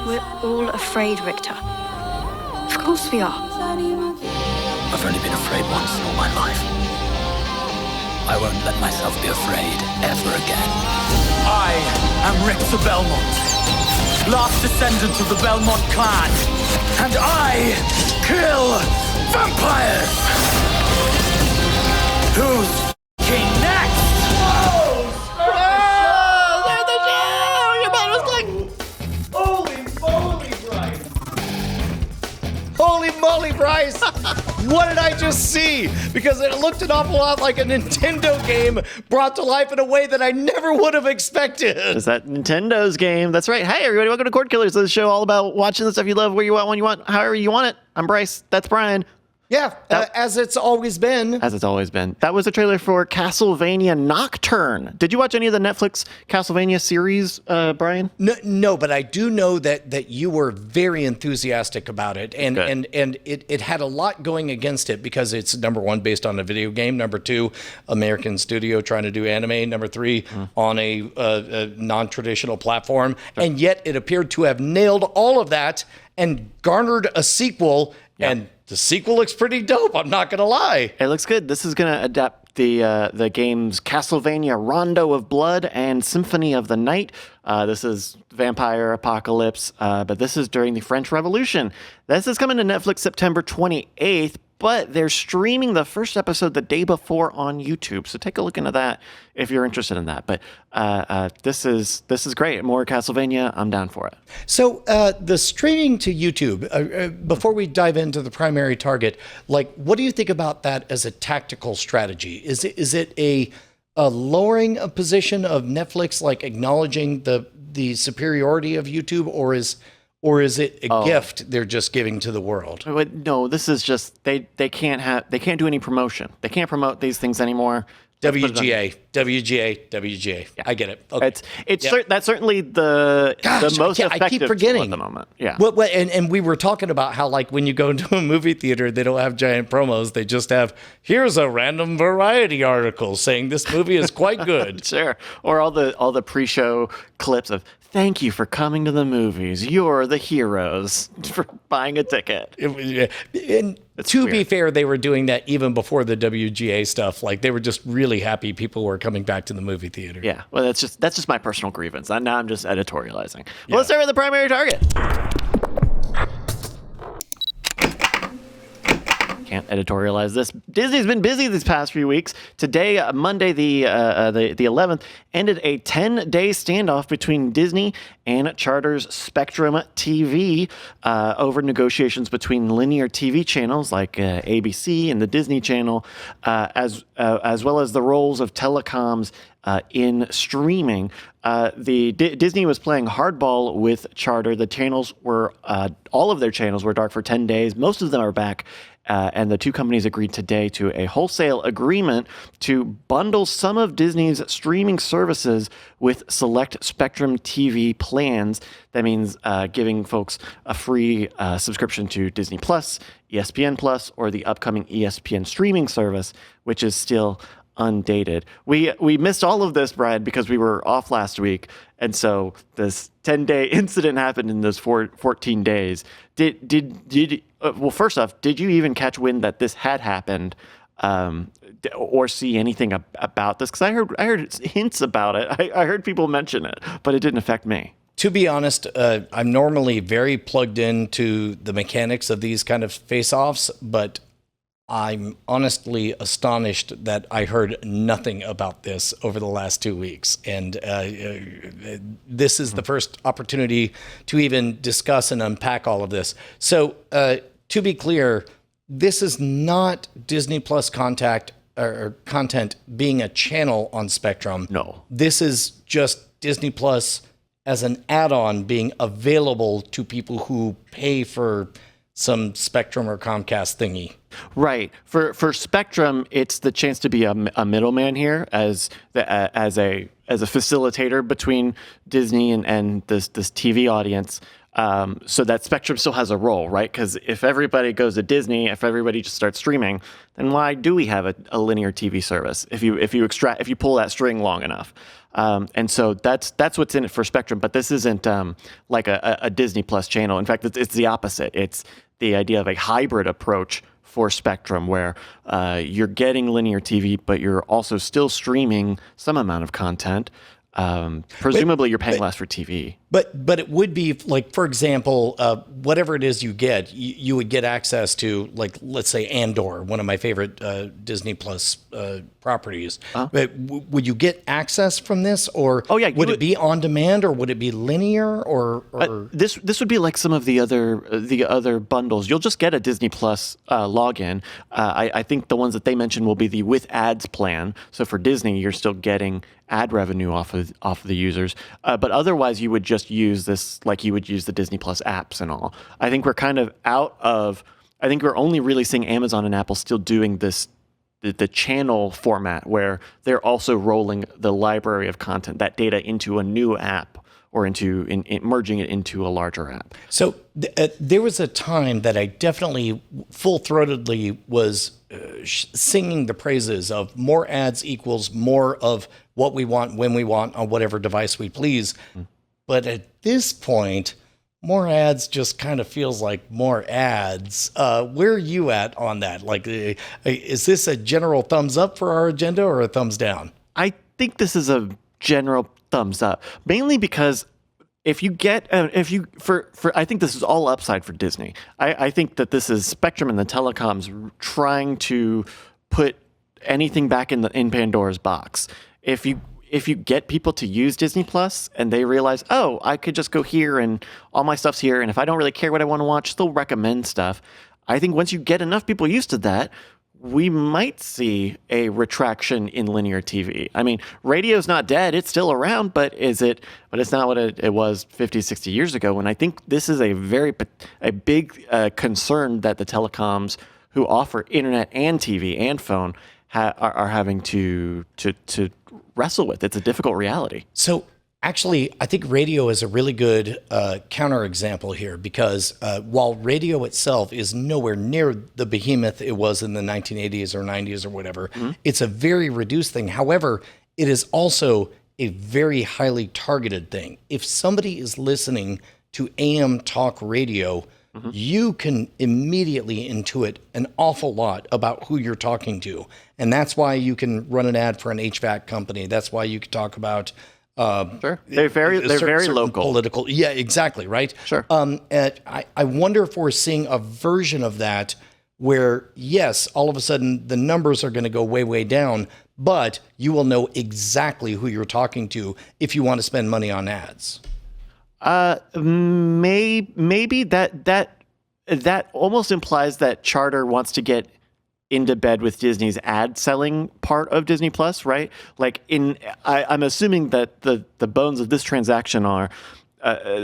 We're all afraid, Richter. Of course we are. I've only been afraid once in all my life. I won't let myself be afraid ever again. I am Richter Belmont, last descendant of the Belmont clan, and I kill vampires! Who's king next? Holy moly, Bryce! What did I just see? Because it looked an awful lot like a Nintendo game brought to life in a way that I never would have expected. Is that Nintendo's game? That's right. Hey, everybody, welcome to Cordkillers, the show all about watching the stuff you love, where you want, when you want, however you want it. I'm Bryce. That's Brian. Yeah, as it's always been. As it's always been. That was a trailer for Castlevania Nocturne. Did you watch any of the Netflix Castlevania series, Brian? No, but I do know that you were very enthusiastic about it, and it had a lot going against it because it's, number one, based on a video game, number two, American studio trying to do anime, number three, on a non-traditional platform, and yet it appeared to have nailed all of that and garnered a sequel, and the sequel looks pretty dope, I'm not going to lie. It looks good. This is going to adapt the games Castlevania Rondo of Blood and Symphony of the Night. This is vampire apocalypse, but this is during the French Revolution. This is coming to Netflix September 28th, but they're streaming the first episode the day before on YouTube. So take a look into that if you're interested in that. But this is great. More Castlevania. I'm down for it. So the streaming to YouTube, before we dive into the primary target, like, what do you think about that as a tactical strategy? Is it a lowering a position of Netflix, like acknowledging the superiority of YouTube, or is it a gift they're just giving to the world? No, this is just they can't do any promotion. They can't promote these things anymore. WGA. Yeah. I get it. Okay. That's certainly the most effective I keep forgetting at the moment. Yeah. Well, and we were talking about how, like, when you go into a movie theater, they don't have giant promos. They just have, here's a random Variety article saying this movie is quite good. Sure. Or all the pre-show clips of, thank you for coming to the movies. You're the heroes for buying a ticket. And to be fair, they were doing that even before the WGA stuff. Like, they were just really happy people were coming back to the movie theater. Yeah, well, that's just my personal grievance. Now I'm just editorializing. Well, let's start with the primary target. Can't editorialize this. Disney's been busy these past few weeks. Today, Monday, the 11th, ended a 10-day standoff between Disney and Charter's Spectrum TV over negotiations between linear TV channels like ABC and the Disney Channel, as well as the roles of telecoms in streaming. Disney was playing hardball with Charter. The channels were all of their channels were dark for 10 days. Most of them are back. And the two companies agreed today to a wholesale agreement to bundle some of Disney's streaming services with select Spectrum TV plans. That means giving folks a free subscription to Disney Plus, ESPN Plus, or the upcoming ESPN streaming service, which is still undated. We missed all of this, Brad, because we were off last week, and so this 10-day incident happened in those 14 days. Well, first off, did you even catch wind that this had happened, or see anything about this? Because I heard hints about it. I heard people mention it, but it didn't affect me. To be honest, I'm normally very plugged into the mechanics of these kind of face-offs, but I'm honestly astonished that I heard nothing about this over the last 2 weeks. And this is the first opportunity to even discuss and unpack all of this. So to be clear, this is not Disney Plus content being a channel on Spectrum. No. This is just Disney Plus as an add-on being available to people who pay for some Spectrum or Comcast thingy. Right. For Spectrum, it's the chance to be a middleman here as a facilitator between Disney and this TV audience. So that Spectrum still has a role, right? Because if everybody goes to Disney, if everybody just starts streaming, then why do we have a linear TV service? If you pull that string long enough. And so that's what's in it for Spectrum. But this isn't like a Disney Plus channel. In fact, it's the opposite. It's the idea of a hybrid approach for Spectrum, where you're getting linear TV, but you're also still streaming some amount of content. Presumably, you're paying less for TV. But it would be like, for example, whatever it is you get, you would get access to, like, let's say Andor, one of my favorite Disney Plus properties. But would you get access from this, or would it be on demand, or would it be linear, or this would be like some of the other bundles. You'll just get a Disney Plus login. I think the ones that they mentioned will be the with ads plan. So for Disney, you're still getting ad revenue off of the users, but otherwise you would just use this like you would use the Disney Plus apps and all. I think we're kind of out of. I think we're only really seeing Amazon and Apple still doing this, the channel format, where they're also rolling the library of content, that data, into a new app, or into merging it into a larger app. So there was a time that I definitely full-throatedly was singing the praises of more ads equals more of what we want, when we want, on whatever device we please. But at this point, more ads just kind of feels like more ads. Where are you at on that? Like, is this a general thumbs up for our agenda, or a thumbs down? I think this is a general thumbs up, mainly because if you get, I think this is all upside for Disney. I think that this is Spectrum and the telecoms trying to put anything back in Pandora's box. If you get people to use Disney Plus and they realize, oh, I could just go here and all my stuff's here, and if I don't really care what I want to watch, they'll recommend stuff. I think once you get enough people used to that, we might see a retraction in linear TV. I mean, radio's not dead. It's still around, but it's not what it was 50, 60 years ago. And I think this is a big concern that the telecoms who offer internet and TV and phone are having to wrestle with. It's a difficult reality. So actually, I think radio is a really good counterexample here, because while radio itself is nowhere near the behemoth it was in the 1980s or 90s or whatever, it's a very reduced thing. However, it is also a very highly targeted thing. If somebody is listening to AM talk radio, you can immediately intuit an awful lot about who you're talking to. And that's why you can run an ad for an HVAC company. That's why you can talk about sure. They're very local. Political. Yeah, exactly. Right. Sure. I wonder if we're seeing a version of that where, yes, all of a sudden the numbers are going to go way, way down, but you will know exactly who you're talking to if you want to spend money on ads. Maybe that almost implies that Charter wants to get into bed with Disney's ad selling part of Disney Plus, right? Like, I'm assuming that the bones of this transaction are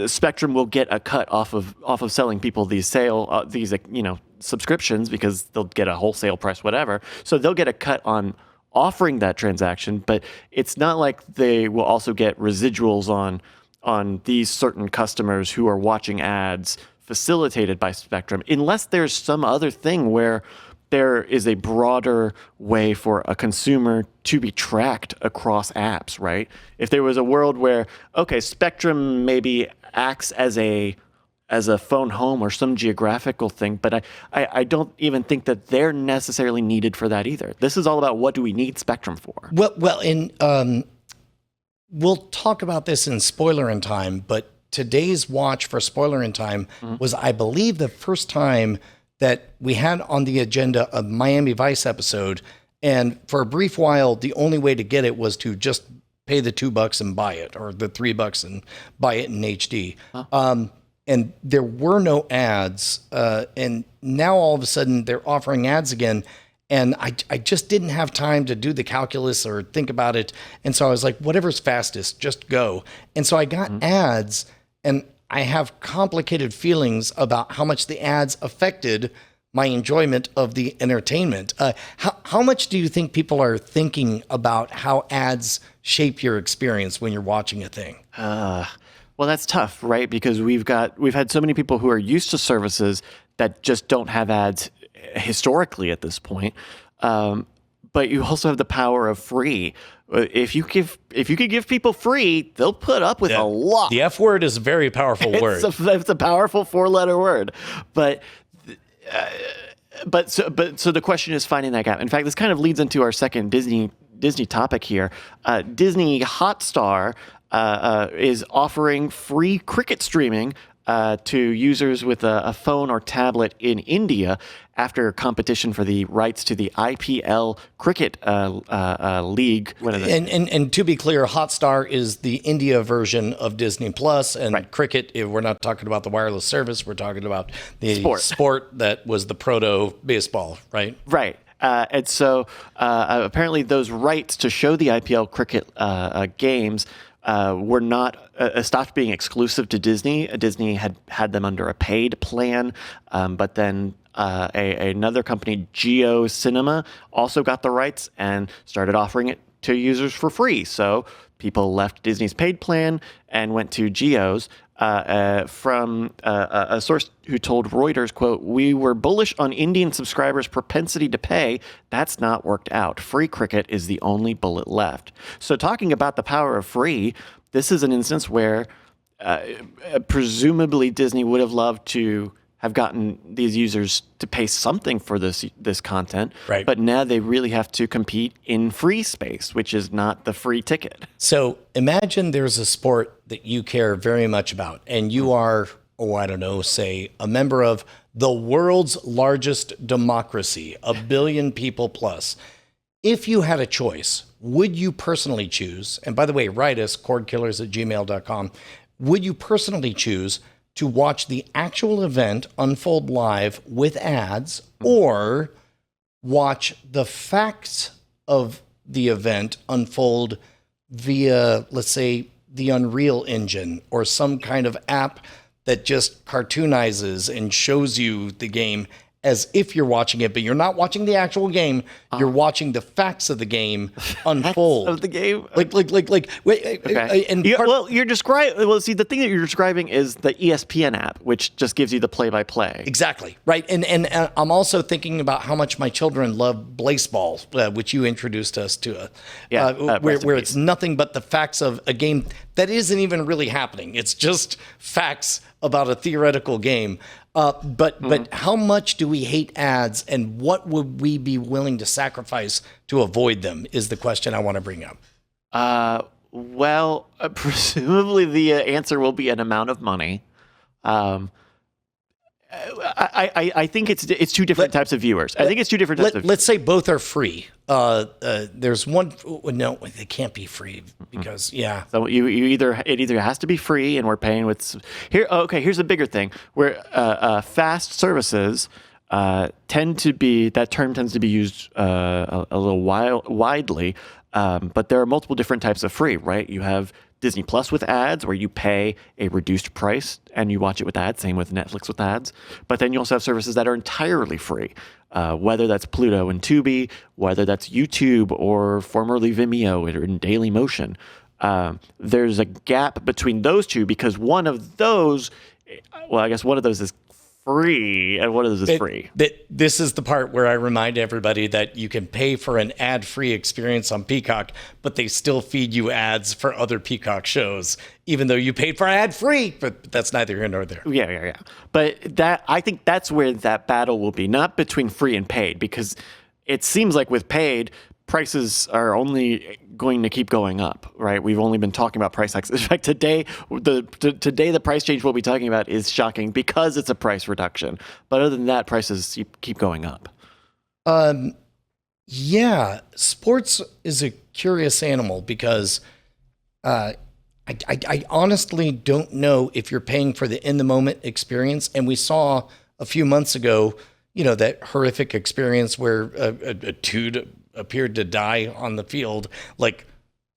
Spectrum will get a cut off of selling people these subscriptions, because they'll get a wholesale price, whatever. So they'll get a cut on offering that transaction, but it's not like they will also get residuals on these certain customers who are watching ads facilitated by Spectrum, unless there's some other thing where there is a broader way for a consumer to be tracked across apps, right? If there was a world where, okay, Spectrum maybe acts as a phone home or some geographical thing, but I don't even think that they're necessarily needed for that either. This is all about, what do we need Spectrum for? We'll talk about this in Spoilerin time, but today's watch for Spoilerin time was, I believe, the first time that we had on the agenda a Miami Vice episode. And for a brief while, the only way to get it was to just pay the $2 and buy it, or the $3 and buy it in HD. And there were no ads. And now all of a sudden they're offering ads again. And I just didn't have time to do the calculus or think about it. And so I was like, whatever's fastest, just go. And so I got ads, and I have complicated feelings about how much the ads affected my enjoyment of the entertainment. How much do you think people are thinking about how ads shape your experience when you're watching a thing? Well, that's tough, right? Because we've had so many people who are used to services that just don't have ads historically at this point. but you also have the power of free. If you could give people free, they'll put up with a lot. The F word is a very powerful word. It's a powerful 4-letter word, but so the question is finding that gap. In fact, this kind of leads into our second Disney topic here. Disney Hotstar is offering free cricket streaming to users with a phone or tablet in India after competition for the rights to the IPL cricket league. And to be clear, Hotstar is the India version of Disney Plus, and cricket, we're not talking about the wireless service, we're talking about the sport that was the proto baseball, right? Right. And so apparently those rights to show the IPL cricket games were not stopped being exclusive to Disney. Disney had them under a paid plan, but then another company, Geo Cinema, also got the rights and started offering it to users for free. So people left Disney's paid plan and went to Geo's. From a source who told Reuters, quote, "We were bullish on Indian subscribers' propensity to pay. That's not worked out. Free cricket is the only bullet left." So talking about the power of free, this is an instance where presumably Disney would have loved to have gotten these users to pay something for this content, right? But now they really have to compete in free space, which is not the free ticket. So imagine there's a sport that you care very much about, and you are, say a member of the world's largest democracy, 1 billion people plus. If you had a choice, would you personally choose, and by the way, write us, cordkillers@gmail.com, would you personally choose to watch the actual event unfold live with ads, or watch the facts of the event unfold via, let's say, the Unreal Engine or some kind of app that just cartoonizes and shows you the game as if you're watching it, but you're not watching the actual game. You're watching the facts of the game unfold. Of the game, You're describing. Well, see, the thing that you're describing is the ESPN app, which just gives you the play-by-play. Exactly right, and I'm also thinking about how much my children love baseball, which you introduced us to, where it's nothing but the facts of a game that isn't even really happening. It's just facts about a theoretical game. But how much do we hate ads, and what would we be willing to sacrifice to avoid them is the question I want to bring up. Presumably the answer will be an amount of money. I think it's two different types of viewers. I think it's two different types of. Let's say both are free. There's one. No, they can't be free because So it either has to be free, and we're paying with here. Okay, here's a bigger thing where fast services tend to be, that term tends to be used a little widely, but there are multiple different types of free. Right? You have Disney Plus with ads, where you pay a reduced price and you watch it with ads. Same with Netflix with ads. But then you also have services that are entirely free, whether that's Pluto and Tubi, whether that's YouTube or formerly Vimeo or in Dailymotion. There's a gap between those two because one of those is free and one of those is free. This is the part where I remind everybody that you can pay for an ad-free experience on Peacock, but they still feed you ads for other Peacock shows, even though you paid for ad-free. But that's neither here nor there. Yeah. But I think that's where that battle will be, not between free and paid, because it seems like with paid, prices are only going to keep going up, right? We've only been talking about price hikes. In fact, today the price change we'll be talking about is shocking because it's a price reduction. But other than that, prices keep going up. Yeah, sports is a curious animal because I honestly don't know if you're paying for the in-the-moment experience. And we saw a few months ago, that horrific experience where a dude appeared to die on the field. Like,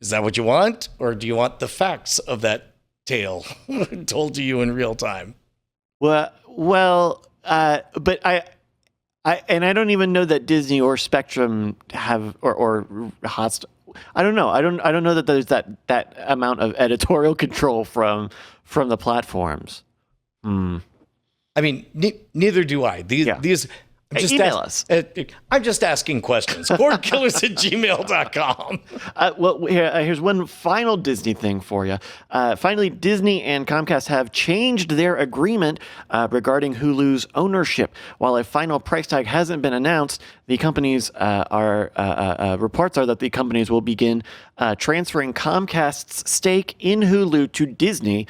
is that what you want? Or do you want the facts of that tale told to you in real time? But I don't even know that Disney or Spectrum have, or Hotstar. I don't know. I don't know that there's that amount of editorial control from the platforms. I mean, neither do I. Email us. I'm just asking questions. Cordkillers@gmail.com. Here's one final Disney thing for you. Finally, Disney and Comcast have changed their agreement regarding Hulu's ownership. While a final price tag hasn't been announced, the companies reports are that the companies will begin transferring Comcast's stake in Hulu to Disney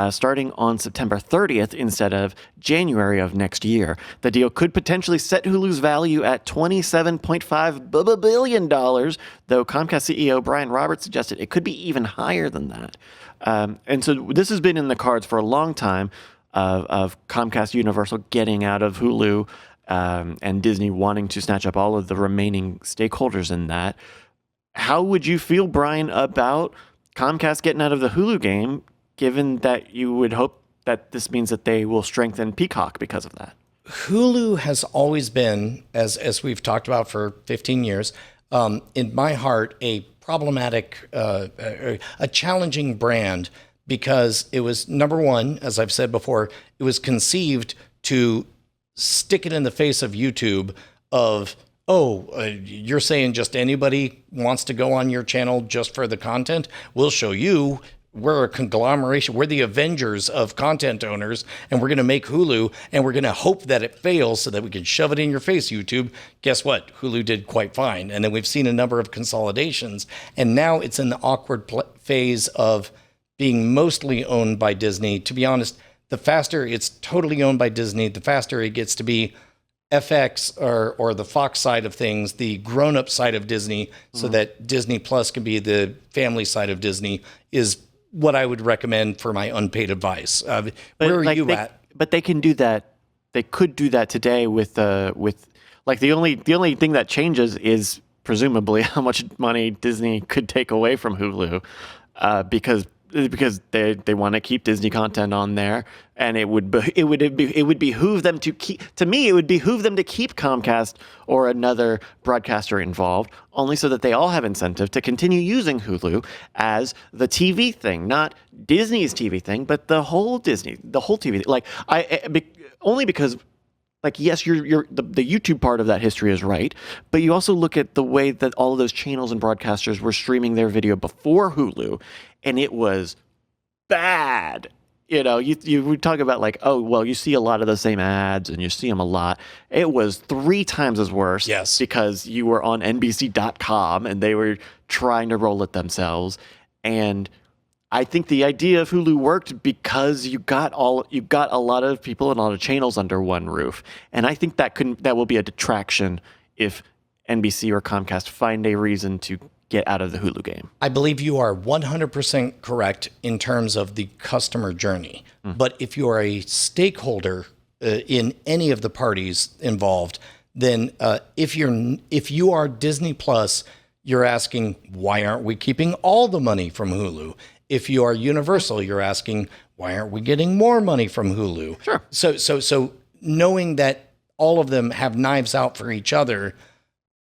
starting on September 30th instead of January of next year. The deal could potentially set Hulu's value at $27.5 billion, though Comcast CEO Brian Roberts suggested it could be even higher than that. And so this has been in the cards for a long time of Comcast Universal getting out of Hulu and Disney wanting to snatch up all of the remaining stakeholders in that. How would you feel, Brian, about Comcast getting out of the Hulu game, given that you would hope that this means that they will strengthen Peacock because of that? Hulu has always been, as we've talked about for 15 years, in my heart, a problematic, a challenging brand because it was, number one, as I've said before, it was conceived to stick it in the face of YouTube of, you're saying just anybody wants to go on your channel just for the content? We'll show you. We're a conglomeration. We're the Avengers of content owners, and we're going to make Hulu, and we're going to hope that it fails so that we can shove it in your face, YouTube. Guess what? Hulu did quite fine. And then we've seen a number of consolidations, and now it's in the awkward phase of being mostly owned by Disney. To be honest, the faster it's totally owned by Disney, the faster it gets to be FX or the Fox side of things, the grown-up side of Disney, so that Disney Plus can be the family side of Disney, is what I would recommend for my unpaid advice. Where are you at? But they can do that. They could do that today with like the only thing that changes is presumably how much money Disney could take away from Hulu, because they want to keep Disney content on there, and it would behoove them to keep. To me, it would behoove them to keep Comcast or another broadcaster involved, only so that they all have incentive to continue using Hulu as the TV thing, not Disney's TV thing, but the whole TV. Like only because. Like, yes, the YouTube part of that history is right, but you also look at the way that all of those channels and broadcasters were streaming their video before Hulu, and it was bad. You know, you would talk about like, oh, well, you see a lot of the same ads and you see them a lot. It was 3 times as worse. Yes. Because you were on NBC.com and they were trying to roll it themselves. And I think the idea of Hulu worked because you got a lot of people and a lot of channels under one roof. And I think that will be a detraction if NBC or Comcast find a reason to get out of the Hulu game. I believe you are 100% correct in terms of the customer journey. But if you are a stakeholder in any of the parties involved, then if you are Disney Plus, you're asking, why aren't we keeping all the money from Hulu? If you are Universal, you're asking, why aren't we getting more money from Hulu? Sure. So knowing that all of them have knives out for each other,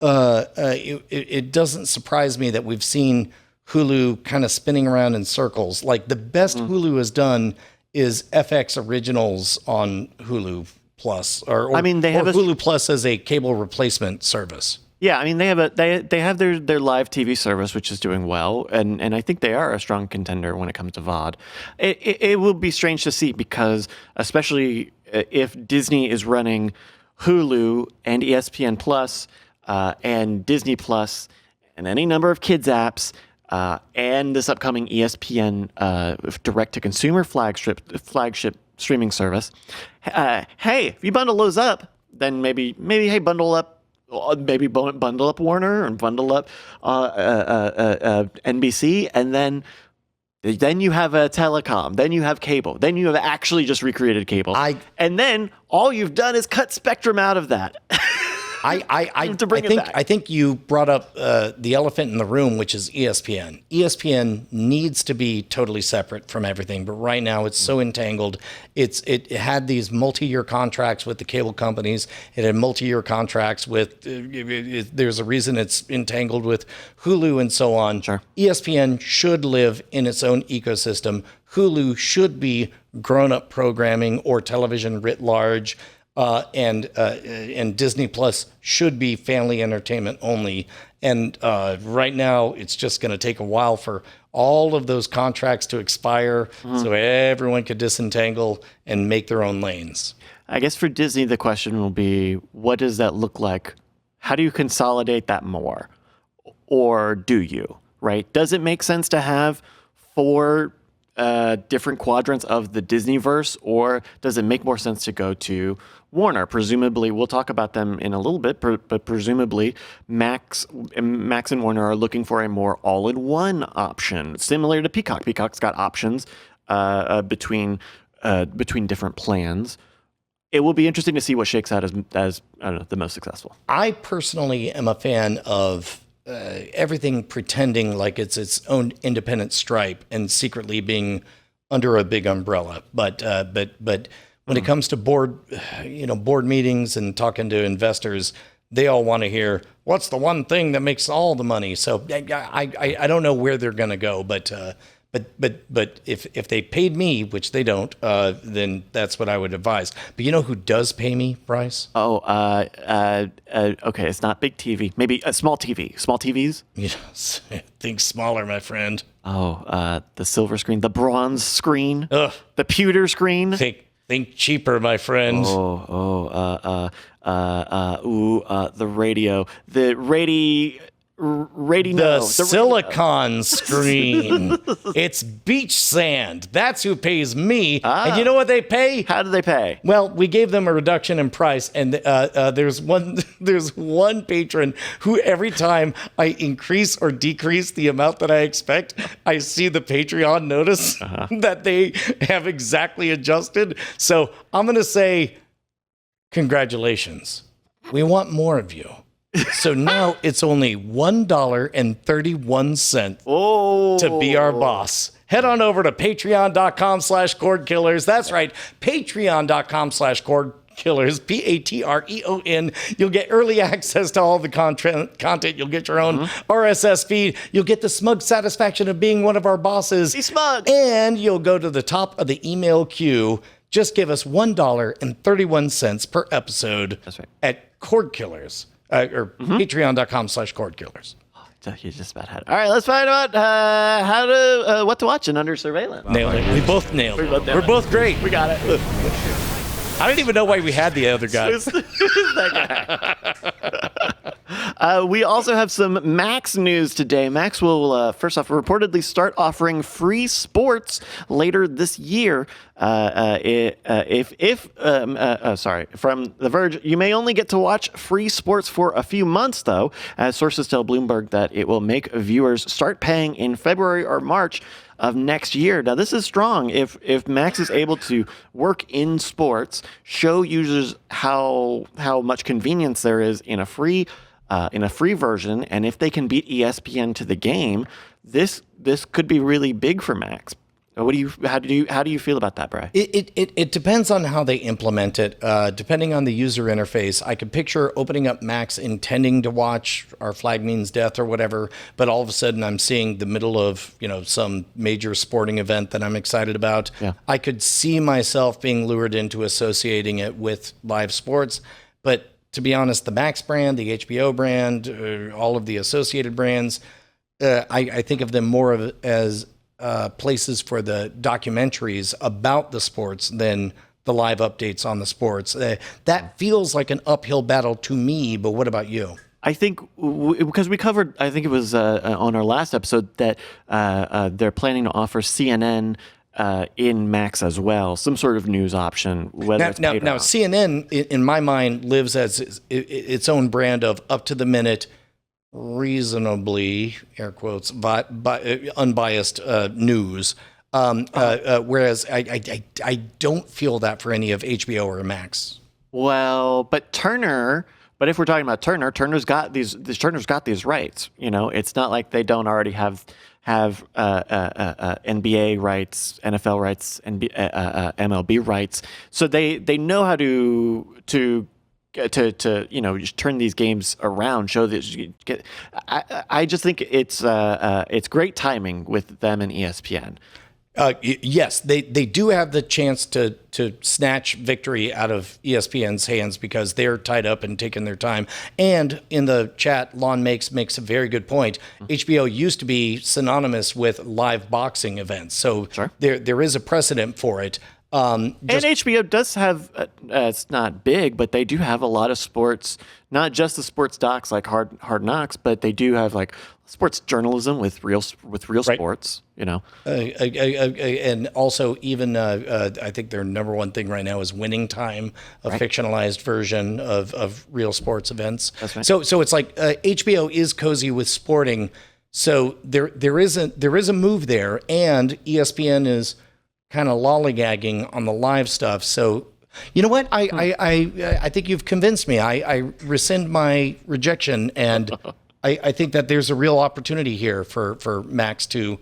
it doesn't surprise me that we've seen Hulu kind of spinning around in circles. Like the best Hulu has done is FX Originals on Hulu Plus, or Hulu Plus as a cable replacement service. Yeah, I mean they have their live TV service, which is doing well, and I think they are a strong contender when it comes to VOD. It will be strange to see because especially if Disney is running Hulu and ESPN Plus and Disney Plus and any number of kids apps and this upcoming ESPN direct-to-consumer flagship streaming service. Hey, if you bundle those up, then maybe hey, bundle up Warner and bundle up NBC, and then you have a telecom, then you have cable, then you have actually just recreated cable, and then all you've done is cut Spectrum out of that. I think you brought up the elephant in the room, which is ESPN. ESPN needs to be totally separate from everything, but right now it's so entangled. It had these multi-year contracts with the cable companies. It had multi-year contracts with. There's a reason it's entangled with Hulu and so on. Sure. ESPN should live in its own ecosystem. Hulu should be grown-up programming or television writ large. and Disney Plus should be family entertainment only. And right now, it's just going to take a while for all of those contracts to expire, so everyone could disentangle and make their own lanes. I guess for Disney, the question will be, what does that look like? How do you consolidate that more? Or do you, right? Does it make sense to have 4 different quadrants of the Disneyverse, or does it make more sense to go to Warner? Presumably, we'll talk about them in a little bit, but presumably Max and Warner are looking for a more all-in-one option, similar to Peacock. Peacock's got options between different plans. It will be interesting to see what shakes out as I don't know, the most successful. I personally am a fan of everything pretending like it's its own independent stripe and secretly being under a big umbrella. But when it comes to board meetings and talking to investors, they all want to hear what's the one thing that makes all the money. So I don't know where they're going to go, but if they paid me, which they don't, then that's what I would advise. But you know who does pay me, Bryce? Okay, it's not big TV, maybe a small TV. Small TVs? Yes, think smaller, my friend. The silver screen, the bronze screen, Ugh. the pewter screen. Think cheaper, my friend. The radio, The silicon screen. It's beach sand. That's who pays me. And you know what they pay? How do they pay? Well, we gave them a reduction in price, and there's one patron who every time I increase or decrease the amount that I expect, I see the Patreon notice that they have exactly adjusted. So I'm going to say, congratulations. We want more of you. So now it's only $1.31 to be our boss. Head on over to patreon.com/Cordkillers. That's right, patreon.com/Cordkillers, Patreon. You'll get early access to all the content. You'll get your own RSS feed. You'll get the smug satisfaction of being one of our bosses. Be smug. And you'll go to the top of the email queue. Just give us $1.31 per episode. That's right. At Cordkillers. Or patreon.com/Cordkillers. You just about had it. All right, let's find out what to watch in Under Surveillance. Nailed it. We both nailed it. We're both great. We got it. I don't even know why we had the other guy. Who's that guy? We also have some Max news today. Max will, first off, reportedly start offering free sports later this year. From The Verge, you may only get to watch free sports for a few months, though, as sources tell Bloomberg that it will make viewers start paying in February or March of next year. Now, this is strong. If Max is able to work in sports, show users how much convenience there is in a free version, and if they can beat ESPN to the game, this could be really big for Max. How do you feel about that, Bri? It depends on how they implement it. Depending on the user interface, I could picture opening up Max intending to watch Our Flag Means Death or whatever, but all of a sudden I'm seeing the middle of some major sporting event that I'm excited about. Yeah. I could see myself being lured into associating it with live sports, but to be honest, the Max brand, the HBO brand, all of the associated brands, I think of them more as places for the documentaries about the sports than the live updates on the sports. That feels like an uphill battle to me, but what about you? I think because we covered, I think it was on our last episode, that they're planning to offer CNN in Max as well, some sort of news option. Now CNN, in my mind, lives as its own brand of up-to-the-minute, reasonably, air quotes, unbiased news. Whereas I don't feel that for any of HBO or Max. Well, but if we're talking about Turner's got these rights. It's not like they don't already have NBA rights, NFL rights, and MLB rights. So they know how to just turn these games around, show that I just think it's great timing with them and ESPN. Yes, they do have the chance to snatch victory out of ESPN's hands because they're tied up and taking their time. And in the chat, Lon makes a very good point. HBO used to be synonymous with live boxing events, so there is a precedent for it. And HBO does have, it's not big, but they do have a lot of sports, not just the sports docs like Hard Knocks, but they do have like sports journalism with real sports, you know. And also even I think their number one thing right now is Winning Time, a fictionalized version of real sports events. That's right. So it's like HBO is cozy with sporting. So there is a move there, and ESPN is kind of lollygagging on the live stuff. So, you know what? I think you've convinced me. I rescind my rejection, and I think that there's a real opportunity here for Max to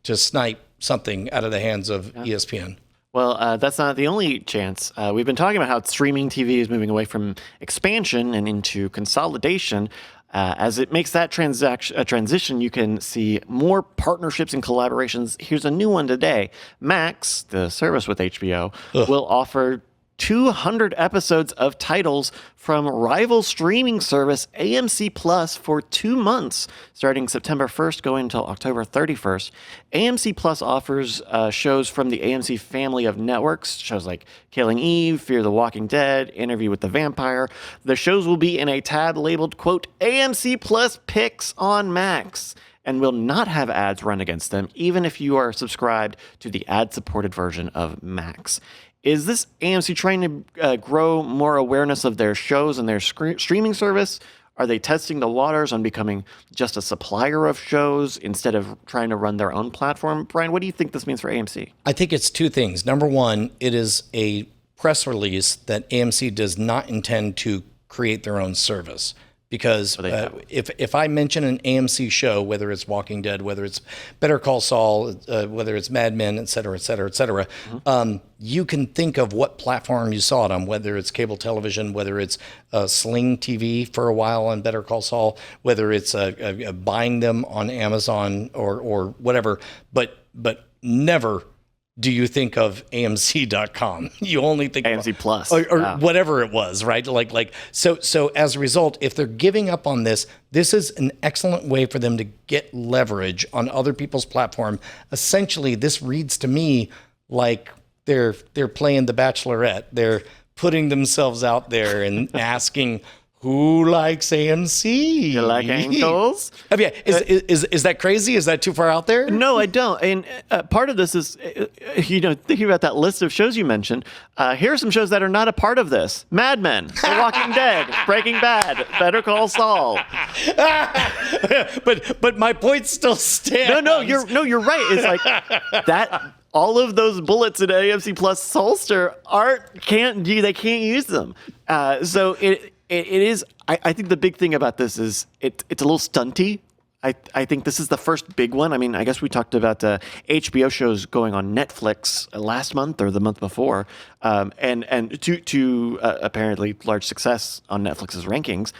snipe something out of the hands of ESPN. Well, that's not the only chance. We've been talking about how streaming TV is moving away from expansion and into consolidation. As it makes that transition, you can see more partnerships and collaborations. Here's a new one today. Max, the service with HBO, will offer 200 episodes of titles from rival streaming service AMC Plus for 2 months, starting September 1st, going until October 31st. AMC Plus offers shows from the AMC family of networks, shows like Killing Eve, Fear the Walking Dead, Interview with the Vampire. The shows will be in a tab labeled, quote, AMC Plus Picks on Max, and will not have ads run against them, even if you are subscribed to the ad-supported version of Max. Is this AMC trying to grow more awareness of their shows and their streaming service? Are they testing the waters on becoming just a supplier of shows instead of trying to run their own platform? Brian, what do you think this means for AMC? I think it's two things. Number one, it is a press release that AMC does not intend to create their own service. Because if I mention an AMC show, whether it's Walking Dead, whether it's Better Call Saul, whether it's Mad Men, et cetera, you can think of what platform you saw it on, whether it's cable television, whether it's Sling TV for a while on Better Call Saul, whether it's buying them on Amazon or whatever, but never do you think of AMC.com? You only think AMC Plus or whatever it was, right? So as a result, if they're giving up on this is an excellent way for them to get leverage on other people's platform. Essentially, this reads to me like they're playing The Bachelorette. They're putting themselves out there and asking, who likes AMC? You like ankles? I mean, is that crazy? Is that too far out there? No, I don't. And part of this is, thinking about that list of shows you mentioned, here are some shows that are not a part of this. Mad Men, The Walking Dead, Breaking Bad, Better Call Saul. But my point still stands. No, you're right. It's like that. All of those bullets in AMC Plus holster they can't use them. So it is. I think the big thing about this is it's a little stunty. I think this is the first big one. I mean, I guess we talked about HBO shows going on Netflix last month or the month before, and to apparently large success on Netflix's rankings.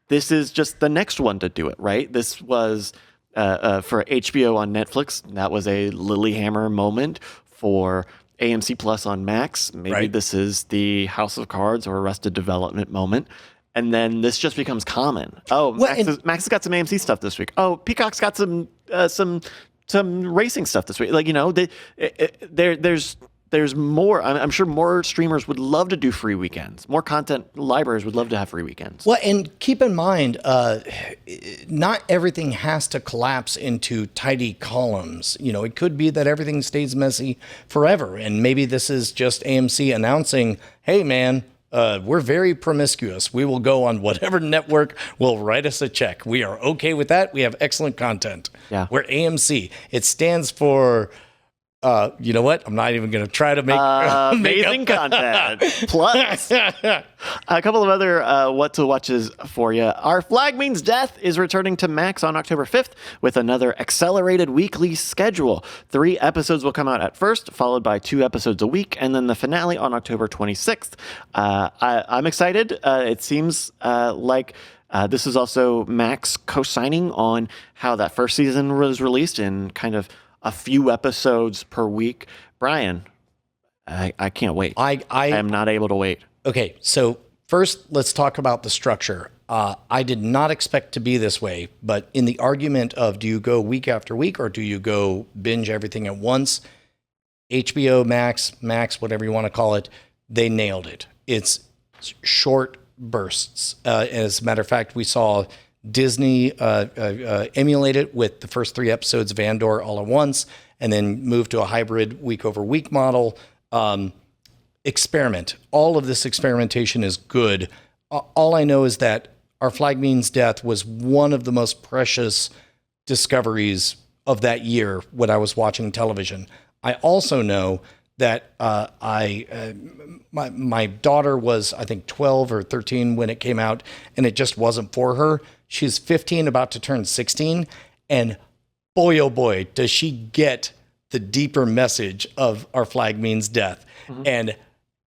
This is just the next one to do it, right? This was for HBO on Netflix. That was a Lilyhammer moment. For AMC Plus on Max, maybe this is the House of Cards or Arrested Development moment. And then this just becomes common. Oh, Max has got some AMC stuff this week. Oh, Peacock's got some racing stuff this week. There's more. I'm sure more streamers would love to do free weekends. More content libraries would love to have free weekends. Well, and keep in mind, not everything has to collapse into tidy columns. It could be that everything stays messy forever. And maybe this is just AMC announcing, hey, man, we're very promiscuous. We will go on whatever network will write us a check. We are okay with that. We have excellent content. Yeah. We're AMC. It stands for... you know what? I'm not even going to try to make amazing content. Plus, a couple of other what to watches for you. Our Flag Means Death is returning to Max on October 5th with another accelerated weekly schedule. 3 episodes will come out at first, followed by 2 episodes a week, and then the finale on October 26th. I'm excited. It seems like this is also Max co-signing on how that first season was released in kind of a few episodes per week. Brian, I can't wait. I am not able to wait. Okay, so first, let's talk about the structure. I did not expect to be this way, but in the argument of do you go week after week or do you go binge everything at once, HBO Max, whatever you want to call it, they nailed it. It's short bursts. As a matter of fact, we saw Disney emulate it with the first 3 episodes of Andor all at once, and then move to a hybrid week-over-week model. Experiment. All of this experimentation is good. All I know is that Our Flag Means Death was one of the most precious discoveries of that year when I was watching television. I also know that my daughter was, I think, 12 or 13 when it came out, and it just wasn't for her. She's 15, about to turn 16, and boy, oh boy, does she get the deeper message of Our Flag Means Death. Mm-hmm. And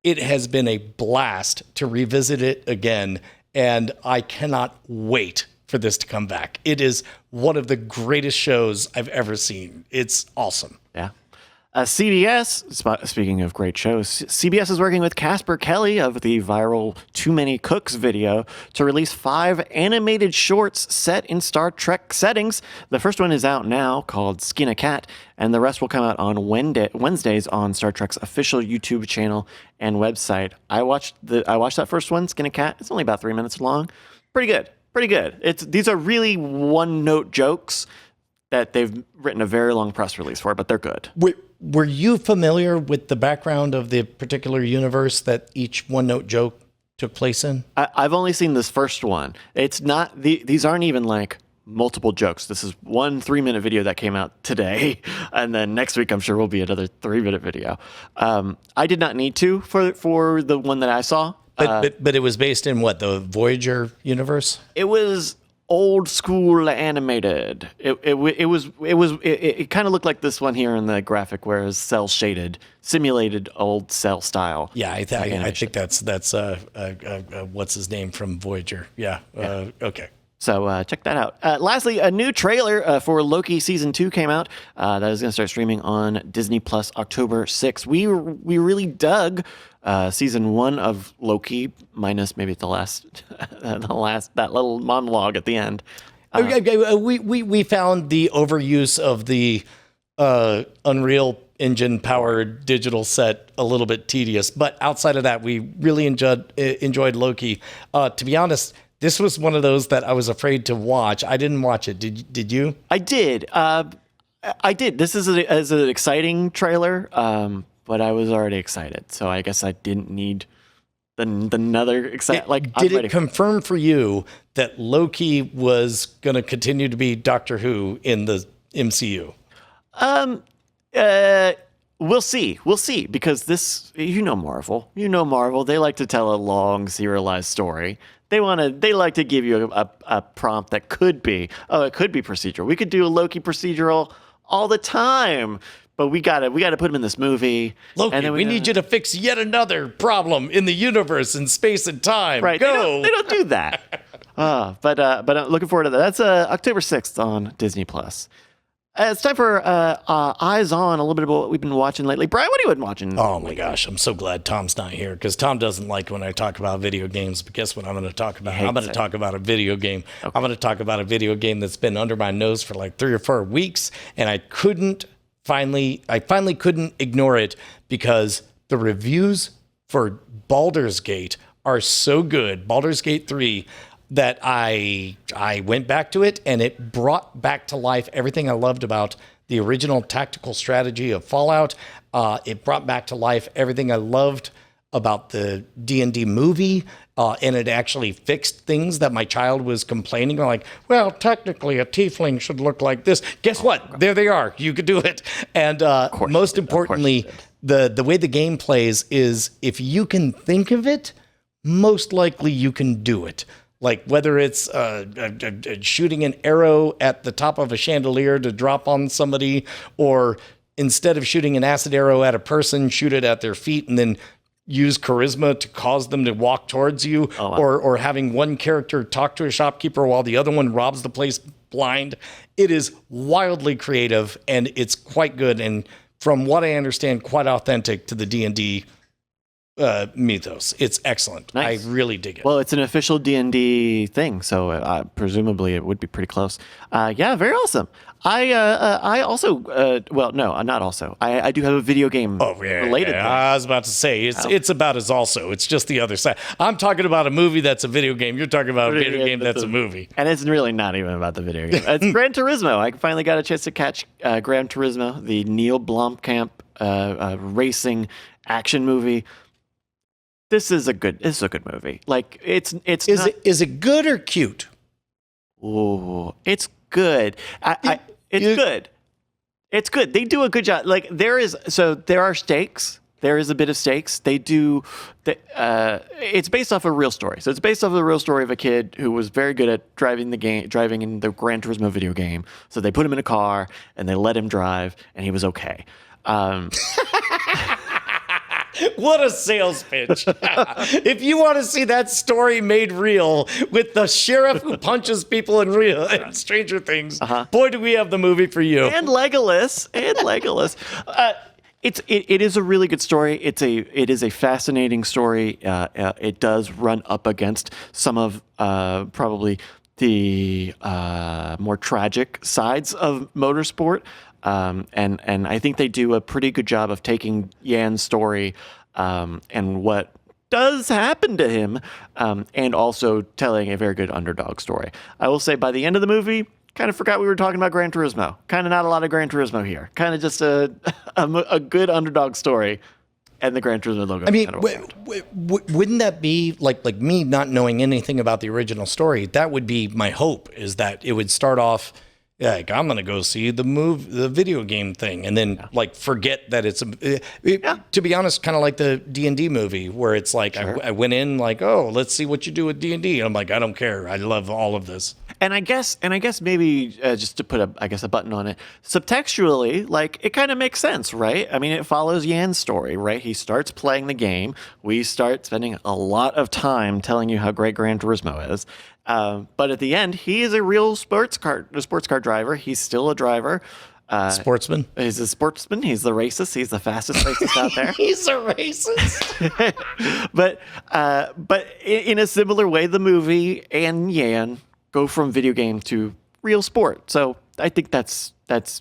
it has been a blast to revisit it again, and I cannot wait for this to come back. It is one of the greatest shows I've ever seen. It's awesome. Yeah. CBS, speaking of great shows, CBS is working with Casper Kelly of the viral Too Many Cooks video to release 5 animated shorts set in Star Trek settings. The first one is out now, called Skin a Cat, and the rest will come out on Wednesdays on Star Trek's official YouTube channel and website. I watched that first one, Skin a Cat. It's only about 3 minutes long. Pretty good. These are really one-note jokes that they've written a very long press release for, but they're good. Were you familiar with the background of the particular universe that each one-note joke took place in? I've only seen this first one. It's not these aren't even like multiple jokes. This is one 3-minute video that came out today, and then next week I'm sure will be another 3-minute video. I did not need to for the one that I saw. But it was based in what, the Voyager universe? It was old school animated. It kind of looked like this one here in the graphic, where it's cell shaded, simulated old cell style. Yeah, I think that's what's his name from Voyager. Yeah. Okay. So check that out. Lastly, a new trailer for Loki Season 2 came out. That is going to start streaming on Disney Plus October 6th. We really dug Season 1 of Loki, minus maybe the last that little monologue at the end. We found the overuse of the Unreal Engine powered digital set a little bit tedious, but outside of that, we really enjoyed Loki. To be honest, this was one of those that I was afraid to watch. I didn't watch it. Did you? I did. I did. This is an exciting trailer, but I was already excited, so I guess I didn't need another excitement. Did it confirm for you that Loki was going to continue to be Doctor Who in the MCU? We'll see, because this, Marvel. They like to tell a long serialized story. They like to give you a prompt that could be, it could be procedural. We could do a Loki procedural all the time, but we got to put him in this movie. Loki, and then we need you to fix yet another problem in the universe and space and time. Right? Go. They don't do that. But I'm looking forward to that. That's October 6th on Disney Plus. It's time for Eyes On, a little bit about what we've been watching lately. Brian, what have you been watching? Oh, my gosh. I'm so glad Tom's not here, because Tom doesn't like when I talk about video games. But guess what I'm going to talk about? I'm going to talk about a video game. Okay. I'm going to talk about a video game that's been under my nose for like 3 or 4 weeks, and I finally couldn't ignore it, because the reviews for Baldur's Gate are so good. Baldur's Gate 3... that I went back to it, and it brought back to life everything I loved about the original tactical strategy of Fallout. It brought back to life everything I loved about the D&D movie, and it actually fixed things that my child was complaining, like, well, technically a tiefling should look like this. Guess what? There they are. You could do it. And most importantly, the way the game plays is, if you can think of it, most likely you can do it. Like whether it's shooting an arrow at the top of a chandelier to drop on somebody, or instead of shooting an acid arrow at a person, shoot it at their feet and then use charisma to cause them to walk towards you, or having one character talk to a shopkeeper while the other one robs the place blind. It is wildly creative, and it's quite good, and from what I understand, quite authentic to the D&D mythos. It's excellent. Nice. I really dig it. Well, it's an official D&D thing, so presumably it would be pretty close. Yeah, very awesome. I also, well, no, not also. I do have a video game related thing. I was about to say, it's about as also. It's just the other side. I'm talking about a movie that's a video game. You're talking about a video game that's a movie. And it's really not even about the video game. It's Gran Turismo. I finally got a chance to catch Gran Turismo, the Neil Blomkamp racing action movie. This is a good movie. Like is it good or cute? Ooh, it's good. It's good. It's good. They do a good job. Like there are stakes. There is a bit of stakes. They do. It's based off a real story. So it's based off the real story of a kid who was very good at driving in the Gran Turismo video game. So they put him in a car and they let him drive, and he was okay. What a sales pitch. If you want to see that story made real with the sheriff who punches people in Stranger Things, boy, do we have the movie for you. And Legolas. It is a really good story. It is a fascinating story. It does run up against some of probably the more tragic sides of motorsport. And I think they do a pretty good job of taking Yan's story and what does happen to him, and also telling a very good underdog story. I will say by the end of the movie, kind of forgot we were talking about Gran Turismo. Kind of not a lot of Gran Turismo here. Kind of just a good underdog story. And the Gran Turismo logo. I mean, wouldn't that be like me not knowing anything about the original story? That would be my hope, is that it would start off like, I'm going to go see the video game thing, and then forget that it's to be honest, kind of like the D&D movie, where it's like, sure. I went in like, oh, let's see what you do with D&D. And I'm like, I don't care. I love all of this. And I guess maybe just to put a button on it, subtextually, like, it kind of makes sense, right? I mean, it follows Yan's story, right? He starts playing the game. We start spending a lot of time telling you how great Gran Turismo is. But at the end, he is a real sports car driver. He's still a driver. Sportsman. He's a sportsman. He's the racist. He's the fastest racist out there. He's a racist. But in a similar way, the movie and Yan go from video game to real sport. So I think that's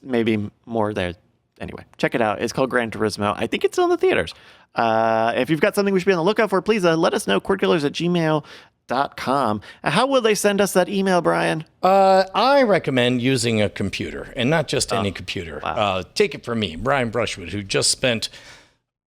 maybe more there. Anyway, check it out. It's called Gran Turismo. I think it's on the theaters. If you've got something we should be on the lookout for, please let us know. Cordkillers@gmail.com. How will they send us that email, Brian? I recommend using a computer, and not just any computer. Wow. Take it from me, Brian Brushwood, who just spent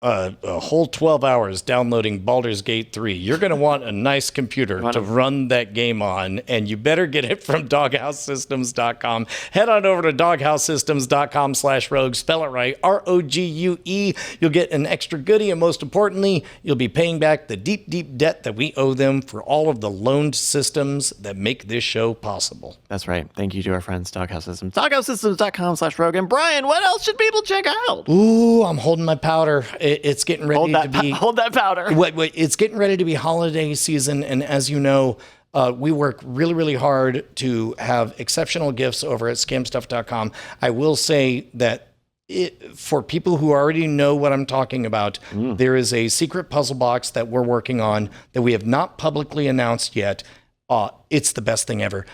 a whole 12 hours downloading Baldur's Gate 3. You're going to want a nice computer to run that game on, and you better get it from doghousesystems.com. Head on over to doghousesystems.com/rogue. Spell it right, ROGUE. You'll get an extra goodie, and most importantly, you'll be paying back the deep, deep debt that we owe them for all of the loaned systems that make this show possible. That's right. Thank you to our friends, Doghouse Systems. Doghousesystems.com/rogue. And Brian, what else should people check out? Ooh, I'm holding my powder. It's getting ready to be... Hold that powder. It's getting ready to be holiday season, and as you know, we work really, really hard to have exceptional gifts over at scamstuff.com. I will say that for people who already know what I'm talking about, there is a secret puzzle box that we're working on that we have not publicly announced yet. It's the best thing ever.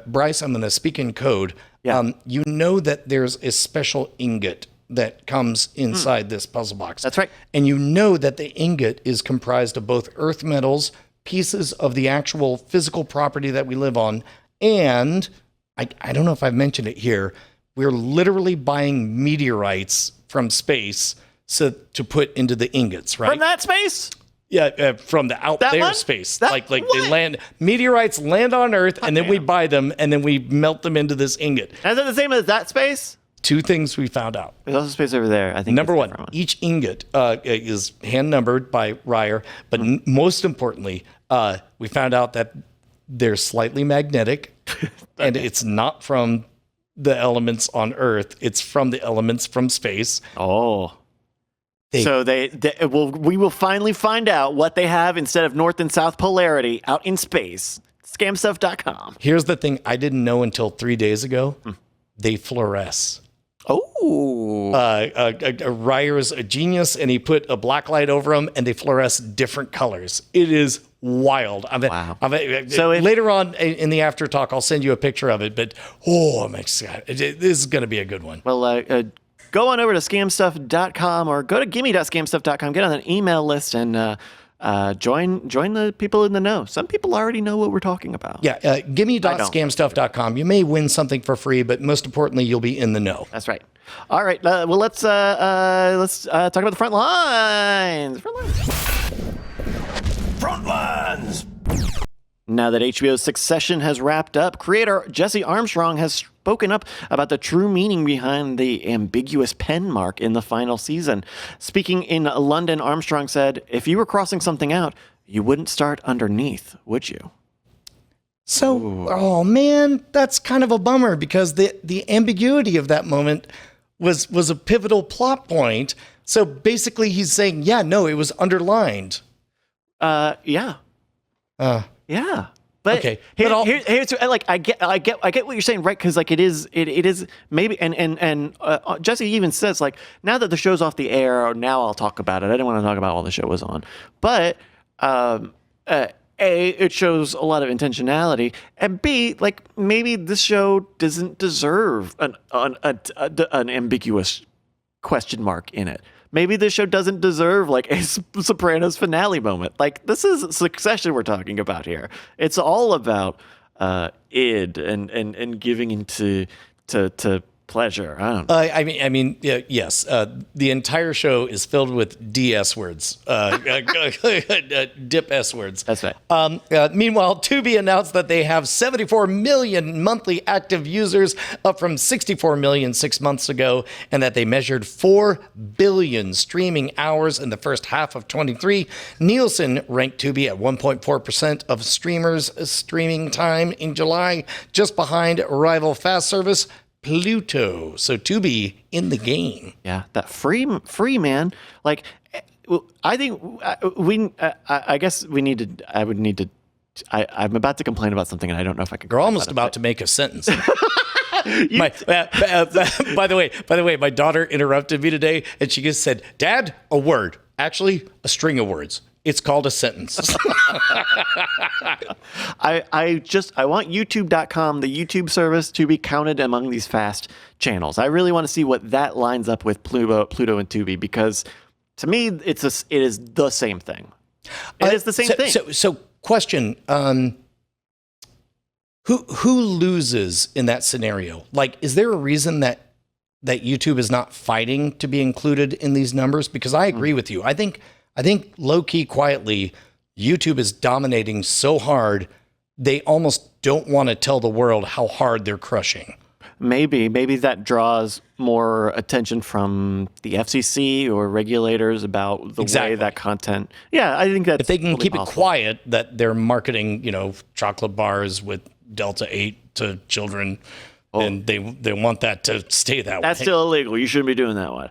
Bryce, I'm going to speak in code. Yeah. You know that there's a special ingot that comes inside this puzzle box. That's right. And you know that the ingot is comprised of both earth metals, pieces of the actual physical property that we live on, and I don't know if I've mentioned it here, we're literally buying meteorites from space to put into the ingots, right? From that space? Yeah, from the out there space. Like they land, meteorites land on Earth, and then we buy them, and then we melt them into this ingot. Is it the same as that space? Two things we found out. There's also space over there. I think. Number one, each ingot is hand numbered by Ryer, but most importantly, we found out that they're slightly magnetic, and it's not from the elements on Earth; it's from the elements from space. Oh. So we will finally find out what they have instead of north and south polarity out in space. Scamstuff.com. Here's the thing I didn't know until 3 days ago. They fluoresce. Oh. Ryer's a genius, and he put a black light over them, and they fluoresce different colors. It is wild. Wow. So later on in the after talk, I'll send you a picture of it. But oh my God, this is going to be a good one. Well, go on over to scamstuff.com or go to gimme.scamstuff.com. Get on an email list and join the people in the know. Some people already know what we're talking about. Yeah, gimme.scamstuff.com. You may win something for free, but most importantly, you'll be in the know. That's right. All right. Well, let's talk about the front lines. Frontlines. Now that HBO's Succession has wrapped up, creator Jesse Armstrong has spoken up about the true meaning behind the ambiguous pen mark in the final season. Speaking in London, Armstrong said, "If you were crossing something out, you wouldn't start underneath, would you?" So, oh man, that's kind of a bummer because the ambiguity of that moment was a pivotal plot point. So basically he's saying, yeah, no, it was underlined. Yeah. Yeah. But okay. Here's like I get what you're saying, right? Because like it is maybe and Jesse even says like now that the show's off the air, now I'll talk about it. I didn't want to talk about while the show was on, but it shows a lot of intentionality, and B, like maybe this show doesn't deserve an ambiguous question mark in it. Maybe this show doesn't deserve like a Sopranos finale moment. Like this is Succession we're talking about here. It's all about id and giving into to pleasure. I don't know. I mean, yes. The entire show is filled with DS words, dip S words. That's right. Meanwhile, Tubi announced that they have 74 million monthly active users, up from 64 million 6 months ago, and that they measured 4 billion streaming hours in the first half of 23. Nielsen ranked Tubi at 1.4% of streamers' streaming time in July, just behind rival fast service Pluto. So Tubi in the game. Yeah, that free man. Like, I think I guess we need to. I would need to. I'm about to complain about something, and I don't know if I can. You're almost about to make a sentence. By the way, my daughter interrupted me today, and she just said, "Dad, a word. Actually, a string of words. It's called a sentence." I want YouTube.com, the YouTube service, to be counted among these fast channels. I really want to see what that lines up with Pluto and Tubi, because to me, it is the same thing. It is the same thing. So question, who loses in that scenario? Like, is there a reason that YouTube is not fighting to be included in these numbers? Because I agree with you. I think low-key, quietly, YouTube is dominating so hard, they almost don't want to tell the world how hard they're crushing. Maybe that draws more attention from the FCC or regulators about the way that content. Yeah, I think that if they can totally keep possible. it quiet that they're marketing, chocolate bars with Delta 8 to children, and they want that to stay that way. That's still illegal. You shouldn't be doing that one.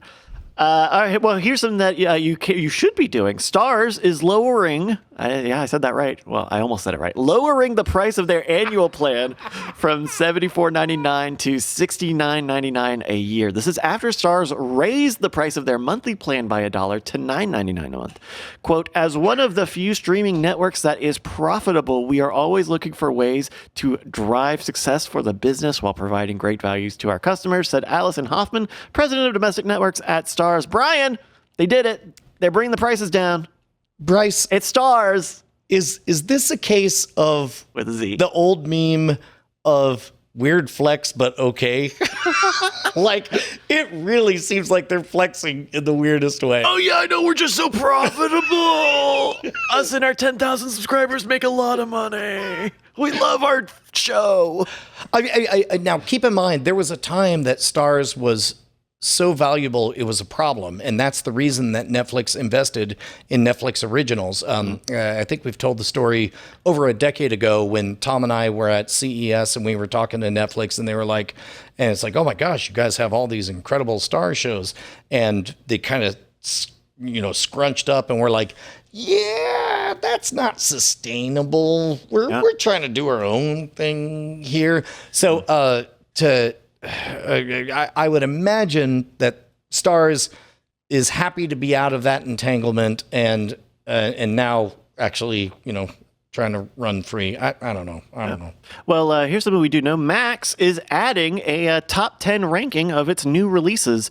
All right. Well, here's something that you should be doing. Starz is lowering. I said that right. Well, I almost said it right. Lowering the price of their annual plan from $74.99 to $69.99 a year. This is after Starz raised the price of their monthly plan by $1 to $9.99 a month. Quote, "As one of the few streaming networks that is profitable, we are always looking for ways to drive success for the business while providing great values to our customers," said Allison Hoffman, president of domestic networks at Starz. Brian, they did it. They're bringing the prices down. Bryce, It's Starz. is this a case of With a Z. the old meme of weird flex but okay? Like, it really seems like they're flexing in the weirdest way. Oh yeah, I know, we're just so profitable. Us and our 10,000 subscribers make a lot of money. We love our show. I now keep in mind there was a time that Starz was so valuable it was a problem, and that's the reason that Netflix invested in Netflix originals. I think we've told the story over a decade ago when Tom and I were at CES and we were talking to Netflix, and they were like, and it's like, oh my gosh, you guys have all these incredible Star shows, and they kind of scrunched up and we're like, yeah, that's not sustainable. We're trying to do our own thing here. So I would imagine that Starz is happy to be out of that entanglement and now actually, trying to run free. I don't know. I don't know. Well, here's something we do know. Max is adding a top 10 ranking of its new releases.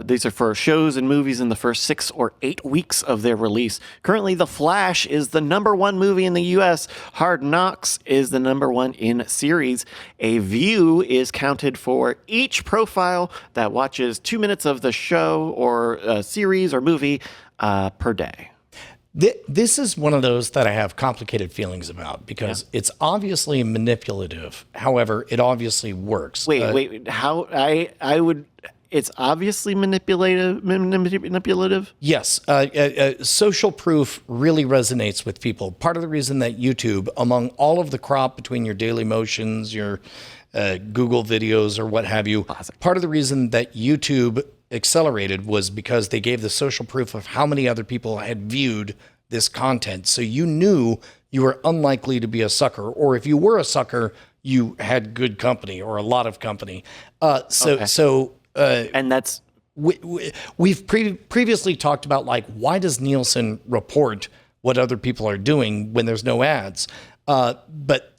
These are for shows and movies in the first 6 or 8 weeks of their release. Currently, The Flash is the #1 movie in the U.S. Hard Knocks is the #1 in series. A view is counted for each profile that watches 2 minutes of the show or series or movie per day. This is one of those that I have complicated feelings about because it's obviously manipulative. However, it obviously works. Wait. How I would? It's obviously manipulative. Yes, social proof really resonates with people. Part of the reason that YouTube, among all of the crop between your Daily Motions, your Google videos, or what have you, part of the reason that YouTube accelerated was because they gave the social proof of how many other people had viewed this content. So you knew you were unlikely to be a sucker, or if you were a sucker, you had good company or a lot of company. And that's we've previously talked about, like, why does Nielsen report what other people are doing when there's no ads? And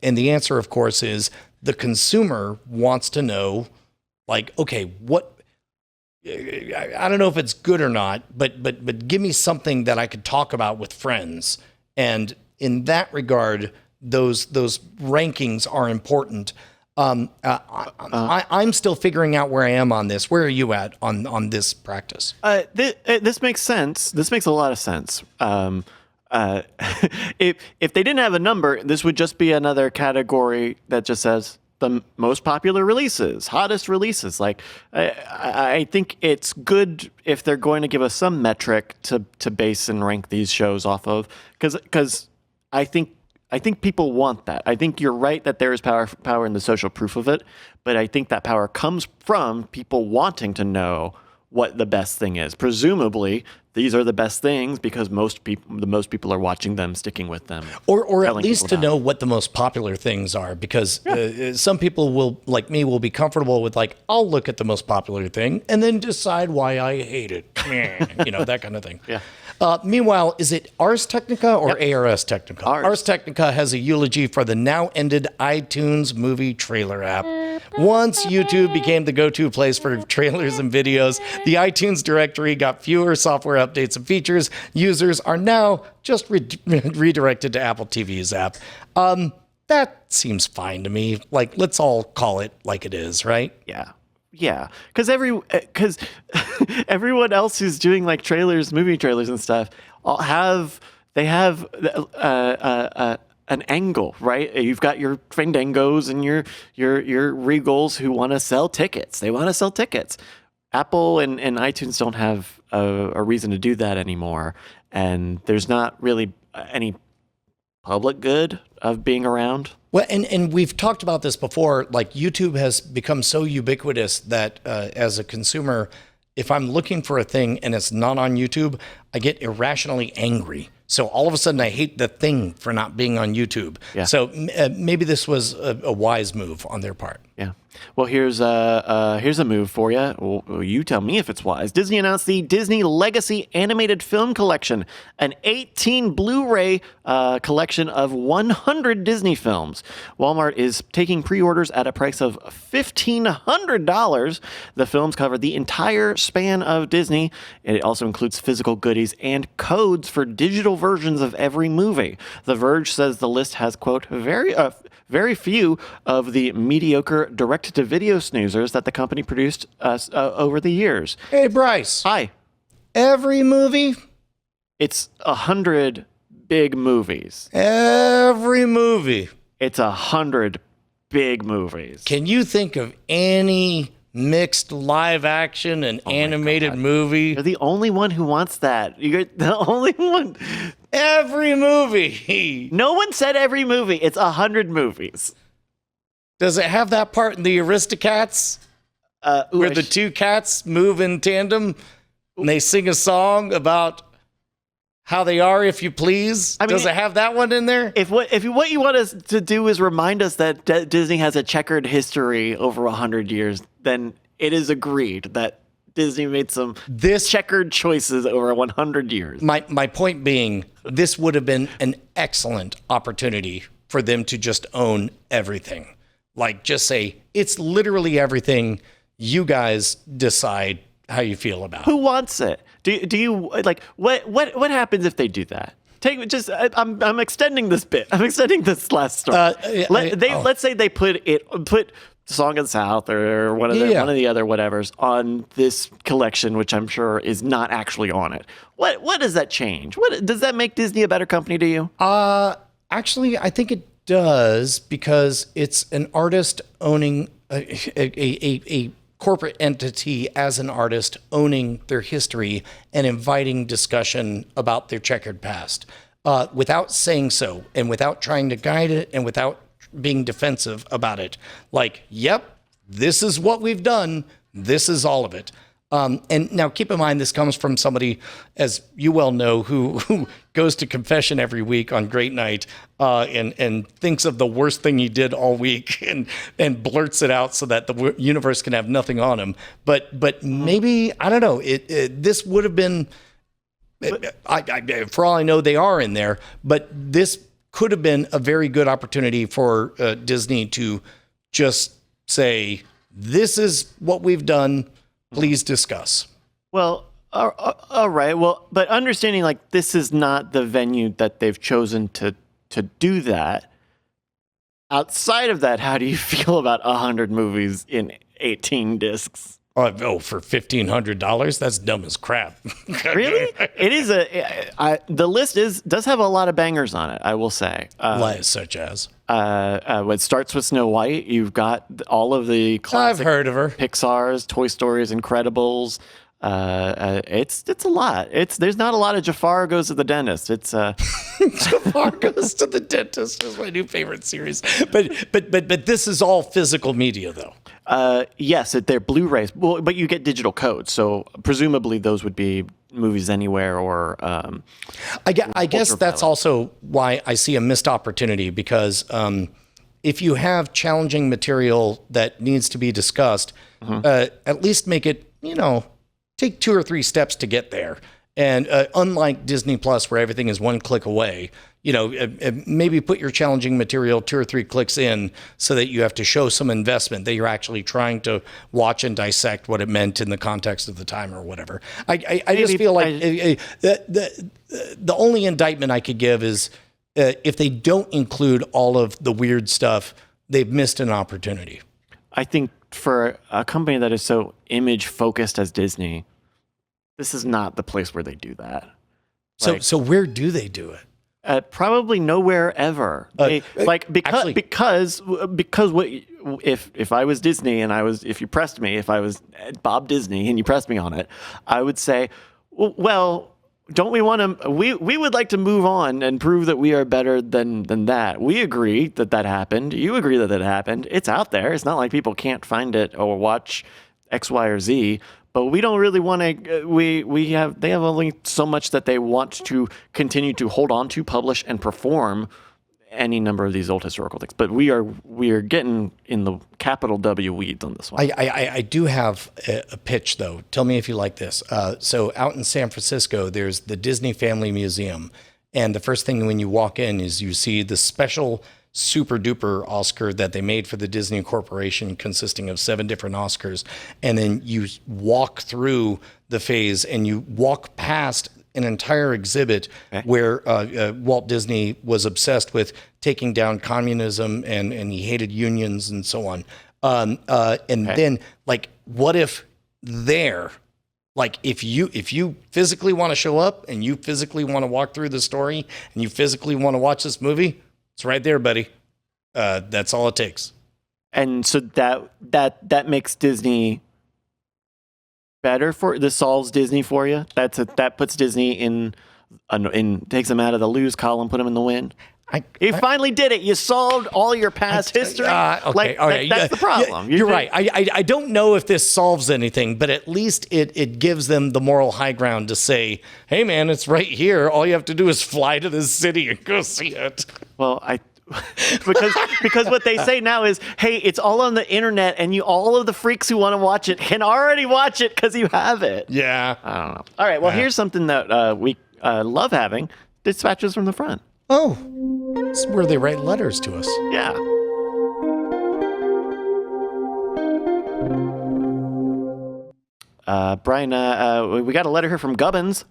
the answer, of course, is the consumer wants to know, like, okay, what. I don't know if it's good or not, but give me something that I could talk about with friends. And in that regard, those rankings are important. I'm still figuring out where I am on this. Where are you at on this practice? This makes sense. This makes a lot of sense. If they didn't have a number, this would just be another category that just says the most popular releases, hottest releases. Like, I think it's good if they're going to give us some metric to base and rank these shows off of, because I think people want that. I think you're right that there is power in the social proof of it, but I think that power comes from people wanting to know what the best thing is. Presumably, these are the best things because the most people are watching them, sticking with them, or at least to know what the most popular things are. Because some people will, like me, will be comfortable with, like, I'll look at the most popular thing and then decide why I hate it. That kind of thing. Yeah. Meanwhile, is it Ars Technica or ARS Technica? Ars Technica has a eulogy for the now ended iTunes movie trailer app. Once YouTube became the go-to place for trailers and videos, the iTunes directory got fewer software updates and features. Users are now just redirected to Apple TV's app. That seems fine to me. Like, let's all call it like it is, right? Yeah, because everyone else who's doing, like, movie trailers and stuff, have an angle, right? You've got your Fandangos and your Regals who want to sell tickets. They want to sell tickets. Apple and iTunes don't have a reason to do that anymore, and there's not really any public good of being around. Well, and we've talked about this before. Like, YouTube has become so ubiquitous that as a consumer, if I'm looking for a thing and it's not on YouTube, I get irrationally angry. So all of a sudden, I hate the thing for not being on YouTube. Yeah. So maybe this was a wise move on their part. Yeah. Well, here's a move for you. Well, you tell me if it's wise. Disney announced the Disney Legacy Animated Film Collection, an 18 Blu-ray collection of 100 Disney films. Walmart is taking pre-orders at a price of $1,500. The films cover the entire span of Disney. It also includes physical goodies and codes for digital versions of every movie. The Verge says the list has, quote, very few of the mediocre direct-to-video snoozers that the company produced over the years. Hey, Bryce. Hi. Every movie? It's 100 big movies. Every movie. It's 100 big movies. Can you think of any mixed live action and animated movie? You're the only one who wants that. You're the only one. Every movie. No one said every movie. It's 100 movies. Does it have that part in the Aristocats where the two cats move in tandem and they sing a song about How They Are, If You Please? I mean, Does it have that one in there? If what you want us to do is remind us that Disney has a checkered history over 100 years, then it is agreed that Disney made some checkered choices over 100 years. My point being, this would have been an excellent opportunity for them to just own everything. Like, just say, it's literally everything. You guys decide how you feel about it. Who wants it? Do you like what happens if they do that? I'm extending this bit. I'm extending this last story. Let's say they put Song of the South or one of the other whatevers on this collection, which I'm sure is not actually on it. What does that change? What does that make Disney a better company to you? Actually, I think it does, because it's an artist owning a corporate entity as an artist owning their history and inviting discussion about their checkered past without saying so and without trying to guide it and without being defensive about it. Like, yep, this is what we've done. This is all of it. And now keep in mind, this comes from somebody, as you well know, who goes to confession every week on Great Night and thinks of the worst thing he did all week and blurts it out so that the universe can have nothing on him. But maybe, I don't know, this would have been, for all I know, they are in there, but this could have been a very good opportunity for Disney to just say, this is what we've done. Please discuss. Well, all right. Well, but understanding like this is not the venue that they've chosen to do that. Outside of that, how do you feel about 100 movies in 18 discs? For $1,500, that's dumb as crap. Really? It is the list does have a lot of bangers on it, I will say. Such as? It starts with Snow White. You've got all of the classic I've heard of her. Pixar's, Toy Stories, Incredibles. It's a lot. There's not a lot of Jafar Goes to the Dentist. It's Jafar Goes to the Dentist is my new favorite series. But this is all physical media, though. Yes, they're Blu-rays. Well, but you get digital codes, so presumably those would be Movies Anywhere or. I guess that's also why I see a missed opportunity, because if you have challenging material that needs to be discussed, at least make it, take 2 or 3 steps to get there. And unlike Disney Plus, where everything is one click away, maybe put your challenging material 2 or 3 clicks in so that you have to show some investment, that you're actually trying to watch and dissect what it meant in the context of the time or whatever. I just feel like the only indictment I could give is if they don't include all of the weird stuff, they've missed an opportunity. I think for a company that is so image focused as Disney, this is not the place where they do that. So where do they do it? Probably nowhere ever. Because what if I was Disney and if you pressed me, if I was Bob Disney and you pressed me on it, I would say, well, don't we want to? We would like to move on and prove that we are better than that. We agree that happened. You agree that happened. It's out there. It's not like people can't find it or watch X, Y, or Z. But we don't really want to. They have only so much that they want to continue to hold on to, publish, and perform any number of these old historical things. But we are getting in the capital W weeds on this one. I do have a pitch, though. Tell me if you like this. So out in San Francisco, there's the Disney Family Museum. And the first thing when you walk in is you see the special super duper Oscar that they made for the Disney Corporation, consisting of 7 different Oscars. And then you walk through the phase and you walk past an entire exhibit where Walt Disney was obsessed with taking down communism and he hated unions and so on. Then, like, what if if you physically want to show up and you physically want to walk through the story and you physically want to watch this movie, it's right there, buddy. That's all it takes. And so that makes Disney better this solves Disney for you. That puts Disney in takes them out of the lose column, put them in the win. You finally did it. You solved all your past history. Okay. That's the problem. You're right. I don't know if this solves anything, but at least it gives them the moral high ground to say, hey, man, it's right here. All you have to do is fly to the city and go see it. Well, because what they say now is, hey, it's all on the internet, and all of the freaks who want to watch it can already watch it because you have it. Yeah. I don't know. All right. Well, here's something that we love having: dispatches from the front. Oh, this is where they write letters to us. Yeah. Brian, we got a letter here from Gubbins.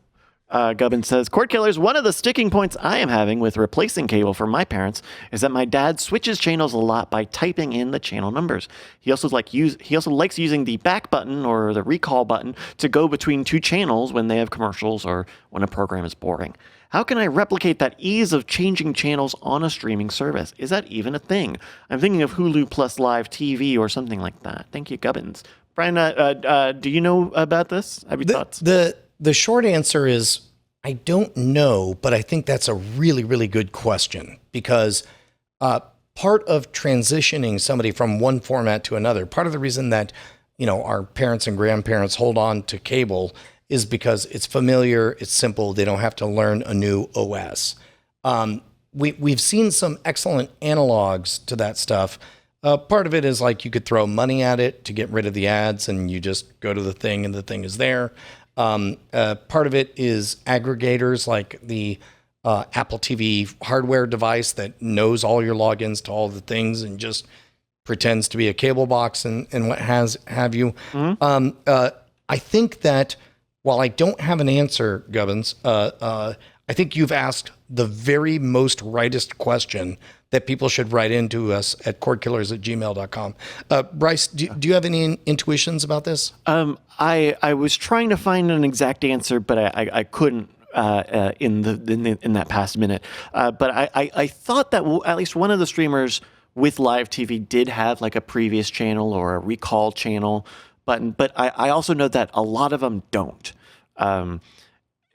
Gubbins says, Cordkillers, one of the sticking points I am having with replacing cable for my parents is that my dad switches channels a lot by typing in the channel numbers. He also likes using the back button or the recall button to go between two channels when they have commercials or when a program is boring. How can I replicate that ease of changing channels on a streaming service? Is that even a thing? I'm thinking of Hulu plus live TV or something like that. Thank you, Gubbins. Brian, do you know about this? Have you thoughts? The short answer is I don't know, but I think that's a really, really good question because part of transitioning somebody from one format to another, part of the reason that, our parents and grandparents hold on to cable is because it's familiar, it's simple, they don't have to learn a new OS. We've seen some excellent analogs to that stuff. Part of it is like you could throw money at it to get rid of the ads and you just go to the thing and the thing is there. Part of it is aggregators like the Apple TV hardware device that knows all your logins to all the things and just pretends to be a cable box and what have you. Mm-hmm. I think that while I don't have an answer, Gubbins, I think you've asked the very most rightest question that people should write into us at cordkillers@gmail.com. Bryce, do you have any intuitions about this? I was trying to find an exact answer, but I couldn't in that past minute. But I thought that at least one of the streamers with live TV did have like a previous channel or a recall channel button, but I also know that a lot of them don't.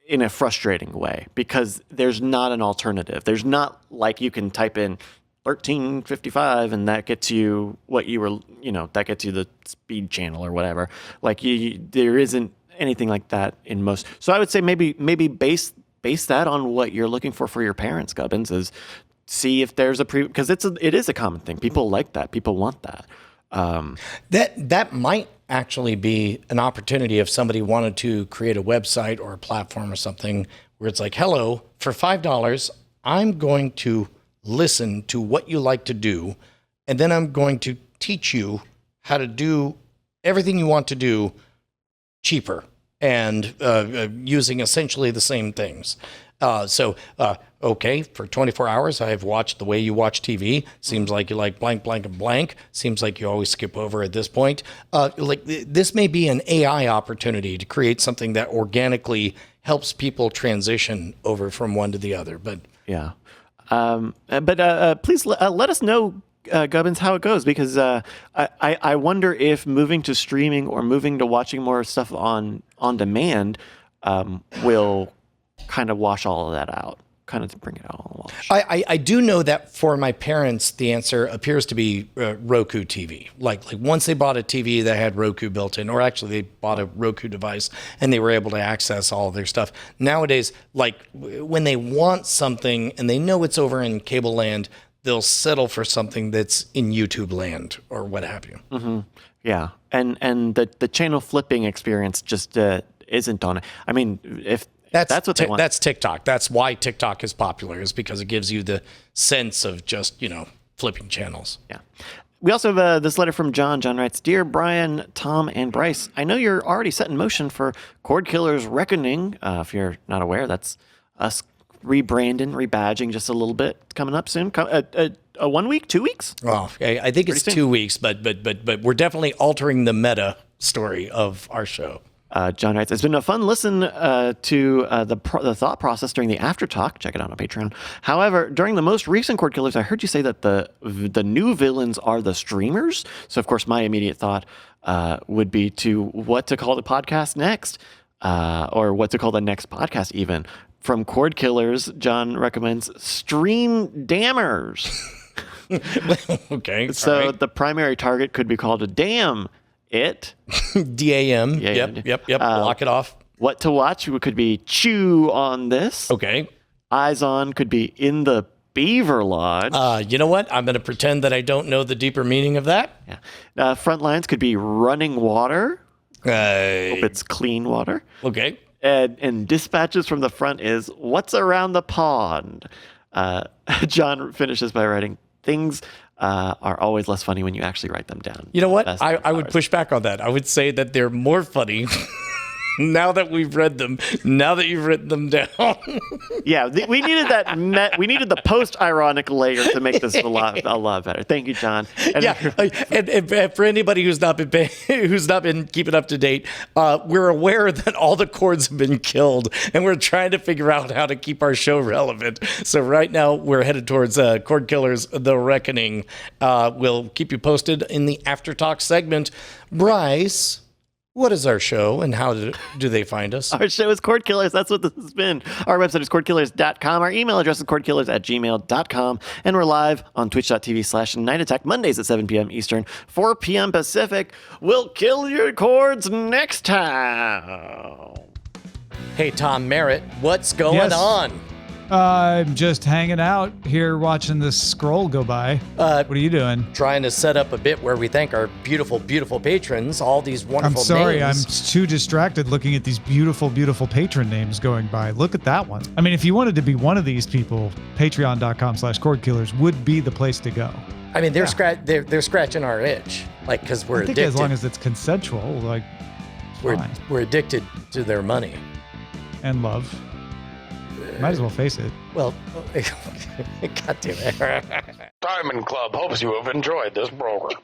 In a frustrating way because there's not an alternative. There's not like you can type in 1355 and that gets you what you were, that gets you the speed channel or whatever. Like there isn't anything like that in most. So I would say maybe base that on what you're looking for your parents, Gubbins, is see if there's because it is a common thing. People like that. People want that. That might actually be an opportunity if somebody wanted to create a website or a platform or something where it's like, hello, for $5, I'm going to listen to what you like to do, and then I'm going to teach you how to do everything you want to do cheaper and using essentially the same things. Okay, for 24 hours, I have watched the way you watch TV. Seems like you like blank, blank, and blank. Seems like you always skip over at this point. This may be an AI opportunity to create something that organically helps people transition over from one to the other. But yeah, please let us know, Gubbins, how it goes, because I wonder if moving to streaming or moving to watching more stuff on demand will kind of wash all of that out, kind of to bring it all along. I do know that for my parents, the answer appears to be Roku TV. Like once they bought a TV that had Roku built in, or actually they bought a Roku device and they were able to access all of their stuff. Nowadays, like when they want something and they know it's over in cable land, they'll settle for something that's in YouTube land or what have you. Mm-hmm. Yeah, and the channel flipping experience just isn't on it. I mean, if that's what they want. That's TikTok. That's why TikTok is popular, is because it gives you the sense of just, flipping channels. Yeah. We also have this letter from John. John writes, Dear Brian, Tom, and Bryce, I know you're already set in motion for Cordkillers Reckoning. If you're not aware, that's us rebranding, rebadging just a little bit coming up soon. 1 week, 2 weeks? Well, I think it's 2 weeks, but we're definitely altering the meta story of our show. John writes, it's been a fun listen to the thought process during the after talk. Check it out on Patreon. However, during the most recent Cordkillers, I heard you say that the new villains are the streamers. So, of course, my immediate thought would be to what to call the podcast next, or what to call the next podcast even. From Cordkillers, John recommends Stream Dammers. Okay. So the primary target could be called a dam. It. DAM. Yeah, Yep. Block it off. What to watch could be Chew on This. Okay. Eyes on could be In the Beaver Lodge. You know what? I'm going to pretend that I don't know the deeper meaning of that. Yeah. Front lines could be Running Water. Hope it's clean water. Okay. And dispatches from the front is What's Around the Pond. John finishes by writing, things are always less funny when you actually write them down. You know what? I would push back on that. I would say that they're more funny now that we've read them, now that you've written them down. Yeah, we needed that. We needed the post-ironic layer to make this a lot better. Thank you, John. And for anybody who's not been keeping up to date, we're aware that all the chords have been killed, and we're trying to figure out how to keep our show relevant. So right now we're headed towards Cordkillers: The Reckoning. We'll keep you posted in the After Talk segment. Bryce, what is our show, and how do they find us? Our show is Cordkillers. That's what this has been. Our website is cordkillers.com. Our email address is cordkillers@gmail.com. And we're live on twitch.tv/Night Attack, Mondays at 7 p.m. Eastern, 4 p.m. Pacific. We'll kill your cords next time. Hey, Tom Merritt, what's going on? I'm just hanging out here watching this scroll go by. What are you doing? Trying to set up a bit where we thank our beautiful, beautiful patrons, all these wonderful names. I'm sorry, I'm too distracted looking at these beautiful, beautiful patron names going by. Look at that one. I mean, if you wanted to be one of these people, patreon.com/cordkillers would be the place to go. I mean, they're scratching our itch, like, because we're addicted. As long as it's consensual, like, we're addicted to their money. And love. Might as well face it. Well, God damn it. Diamond Club hopes you have enjoyed this program.